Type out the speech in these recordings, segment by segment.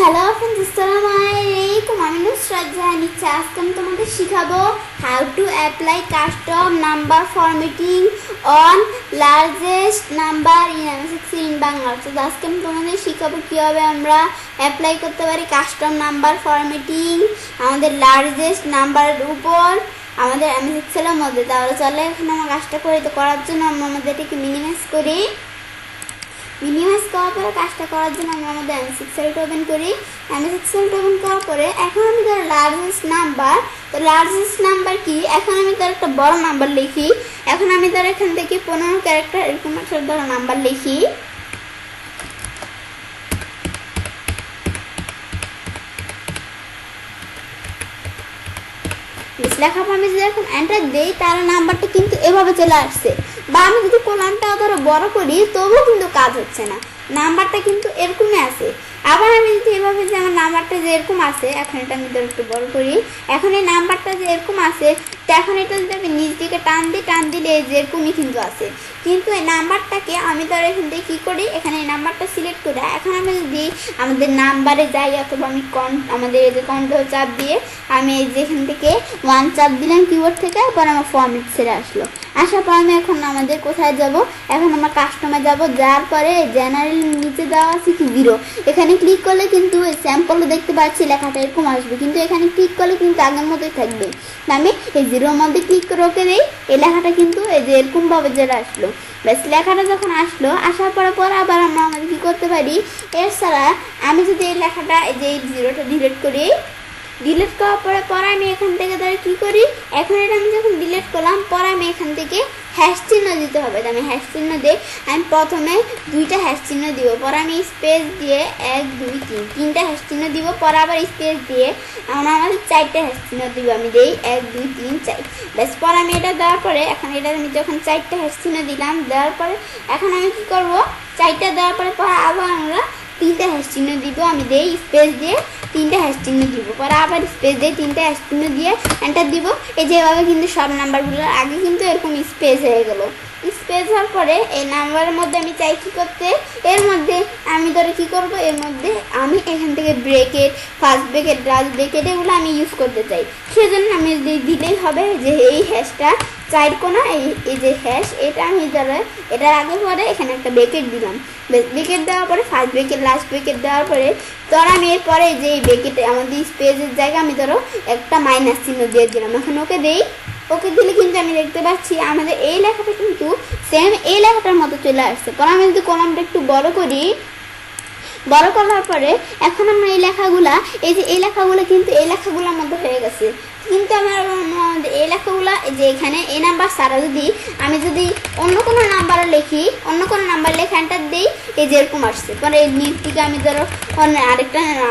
Hello friends, আসসালামু আলাইকুম। আমি নুসরাত জাহান ইচ্ছে। আজকে আমি তোমাদের শিখাবো how to apply custom number formatting on largest number in MS in Bangla. তো আজকে আমি তোমাদের শিখাবো কীভাবে আমরা অ্যাপ্লাই করতে পারি কাস্টম নাম্বার ফরম্যাটিং আমাদের লার্জেস্ট নাম্বারের উপর আমাদের এমএস এক্সেলের মধ্যে। তাহলে চলে এখানে আমার কাজটা করি। তো করার জন্য আমরা আমাদের এটাকে মিনিমাইজ করি। মিনিমাইজ করার পরে কাজটা করার জন্য আমরা আমাদের এমএস এক্সেলটা ওপেন করি। এমএস এক্সেলটা ওপেন করার পরে এখন আমি ধর লার্জেস্ট নাম্বার, তো লার্জেস্ট নাম্বার কি, এখন আমি ধর একটা বড় নাম্বার লিখি। এখন আমি ধর এখান থেকে 15 ক্যারেক্টার এরকম একটা ধর নাম্বার লিখি। লেখার পর আমি যদি এখন এন্টার দিই তাহলে নাম্বারটা কিন্তু এভাবে চলে আসছে। বা আমি যদি কলামটা ধরো বড় করি তবুও কিন্তু কাজ হচ্ছে না, নাম্বারটা কিন্তু এরকমই আছে। আবার আমি যদি এভাবে যে আমার নাম্বারটা যে এরকম আছে, এখন এটা আমি ধরো একটু বড় করি, এখন এই নাম্বারটা যে এরকম আছে, তো এখন এটা যদি আমি নিচ দিকে টান দিলে যেরকমই কিন্তু আছে। কিন্তু এই নাম্বারটাকে আমি ধরো এখান থেকে কী করি, এখানে এই নাম্বারটা সিলেক্ট করে এখন আমি যদি আমাদের নাম্বারে যাই, অথবা আমি আমাদের এই যে কন্ট্রোল চাপ দিয়ে আমি এই যে এখান থেকে 1 চাপ দিলাম কিবোর্ড থেকে, পরে আমার ফরম্যাট ছেড়ে আসলো। আসার পর আমি এখন আমাদের কোথায় যাব, এখন আমার কাস্টমার যাব। যাওয়ার পরে জেনারেল নিচে দেওয়া আছে কি 0, এখানে ক্লিক করলে কিন্তু স্যাম্পলও দেখতে পাচ্ছি লেখাটা এরকম আসবে, কিন্তু এখানে ক্লিক করলে কিন্তু আগের মতোই থাকবে। আমি এই 0-র মধ্যে ক্লিক করে ওকে দিই, এই লেখাটা কিন্তু এই যে এরকমভাবে যেটা আসলো। ব্যাস লেখাটা যখন আসলো, আসার পরে আবার আমরা আমাদের কী করতে পারি, এছাড়া আমি যদি এই লেখাটা এই যে 0টা ডিলিট করি, ডিলিট করার পরে আমি এখান থেকে ধরে কী করি, এখন এটা আমি যখন ডিলিট করলাম পরে আমি এখান থেকে হ্যাশ চিহ্ন দিতে হবে। আমি হ্যাশ চিহ্ন দিয়ে আমি প্রথমে 2টা হ্যাশ চিহ্ন দিব, পরে আমি স্পেস দিয়ে 1 2 3 3টা হ্যাশ চিহ্ন দিব, পরে আবার স্পেস দিয়ে আমাদের 4টা হ্যাশ চিহ্ন দিব। আমি দিই 1 2 3 4। ব্যাস পরে আমি এটা দেওয়ার পরে এখন এটা আমি যখন 4টা হ্যাশ চিহ্ন দিলাম, দেওয়ার পরে এখন আমি কী করবো, 4টা দেওয়ার পরে আবার আমরা 3টা হ্যাশ চিহ্ন দিব। আমি দিই স্পেস দিয়ে 3টা হ্যাশ চিহ্ন দিব, পরে আবার স্পেস দিয়ে 3টা হ্যাশ চিহ্ন দিয়ে এন্টার দিব। এই যেভাবে কিন্তু সব নাম্বারগুলোর আগে কিন্তু এরকম স্পেস হয়ে গেল। স্পেস হওয়ার পরে এই নাম্বারের মধ্যে আমি চাই কী করতে, এর মধ্যে আমি ধরে কী করব, এর মধ্যে আমি এখান থেকে bracket, first bracket, last bracket এগুলো আমি ইউজ করতে চাই। সেজন্য আমি দিলেই হবে যে এই হ্যাশটা 4 কোণা, এই যে হ্যাশ এটা আমি ধরো এটার আগে পরে এখানে একটা ব্রেকেট দিলাম। ব্রেকেট দেওয়ার পরে ফার্স্ট ব্রেকেট, লাস্ট ব্রেকেট দেওয়ার পরে ধর আমি এরপরে যে এই ব্রেকেটে আমাদের স্পেসের জায়গায় আমি ধরো একটা মাইনাস চিহ্ন দিয়ে দিলাম। এখন ওকে দেই, ওকে দিলে কিন্তু আমি দেখতে পাচ্ছি আমাদের এই লেখাটা কিন্তু সেম এই লেখাটার মতো চলে আসছে। পরে আমি যদি কলামটা একটু বড় করি, বড় করার পরে এখন আমরা এই লেখাগুলা, এই যে এই লেখাগুলো কিন্তু এই লেখাগুলোর মধ্যে হয়ে গেছে। কিন্তু আমার এই লেখাগুলো যে এখানে এই নাম্বার ছাড়া আমি যদি অন্য কোনো নাম্বারও লিখি, অন্য কোনো নাম্বার লেখা এন্টার দিই, এই যে এরকম আসছে। পরে এই নিচ থেকে আমি ধরো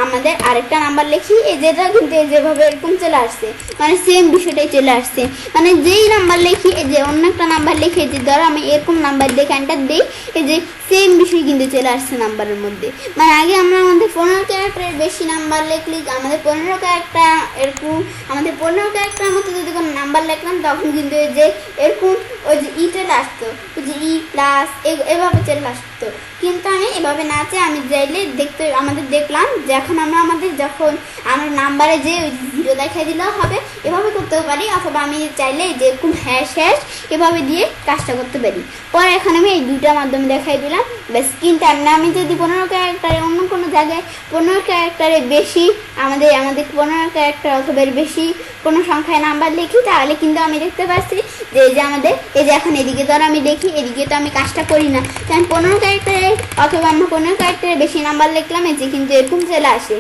আমাদের আরেকটা নাম্বার লিখি, এই যেটা কিন্তু এই যেভাবে এরকম চলে আসছে, মানে সেম বিষয়টাই চলে আসছে। মানে যেই নাম্বার লিখি, এই যে অন্য একটা নাম্বার লিখে যে ধরো আমি এরকম নাম্বার লিখে এন্টার দিই, এই যে সেম বিষয় কিন্তু চলে আসছে নাম্বারের মধ্যে। মানে আগে আমরা আমাদের 15 ক্যারেক্টারের বেশি নাম্বার লিখলি, আমাদের 15 ক্যারেক্টার এরকম, আমাদের 15 ক্যারেক্টারের মতো যদি কোনো নাম্বার লিখলাম তখন কিন্তু এই যে এরকম ওই যে চলে আসতো, ওই যে প্লাস এভাবে চলে আসতো। কিন্তু আমি এভাবে না চেয়ে আমি চাইলে আমাদের দেখলাম যে এখন আমরা যখন আমার নাম্বারে যে 0 দেখাই দিলেও হবে, এভাবে করতেও পারি। অথবা আমি চাইলে যে এরকম হ্যাশ এভাবে দিয়ে কাজটা করতে পারি। পরে এখন আমি এই 2টার মাধ্যমে দেখাই দিলাম। ব্যাস কিন্তু আমি যদি 15 ক্যারেক্টারে অন্য কোনো জায়গায় 15 ক্যারেক্টারে বেশি আমাদের 15 ক্যারেক্টার অথবা এর বেশি কোনো সংখ্যায় নাম্বার লিখি, তাহলে কিন্তু আমি দেখতে পাচ্ছি যে এই যে আমাদের এই যে এখন এদিকে ধর আমি দেখি, এদিকে তো আমি কাজটা করি না, কারণ 15 ক্যারেক্টারে অথবা আমরা 15 ক্যারেক্টারে বেশি নাম্বার লিখলাম, এই যে কিন্তু এরকম চলে আসে।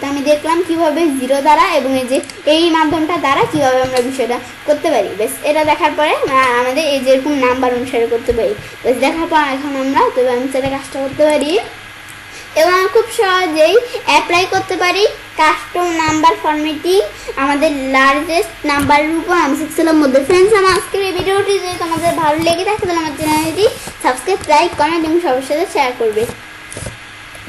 তো আমি দেখলাম কীভাবে 0 দ্বারা এবং এই যে এই মাধ্যমটা দ্বারা কীভাবে আমরা বিষয়টা করতে পারি। বেশ এটা দেখার পরে আমাদের এই যে এরকম নাম্বার অনুসারে করতে পারি। বেশ দেখার পর এখন আমরা তবে আমি সেটা কাজটা করতে পারি এবং খুব সহজেই অ্যাপ্লাই করতে পারি কাস্টম নাম্বার ফরম্যাটিং আমাদের লার্জেস্ট নাম্বারের উপর এমএস এক্সেলের মধ্যে। ফ্রেন্ডস, আমার আজকের এই ভিডিওটি যদি তোমাদের ভালো লেগে থাকে তাহলে আমার চ্যানেলটি সাবস্ক্রাইব, লাইক, কমেন্ট এবং সবার সাথে শেয়ার করবে।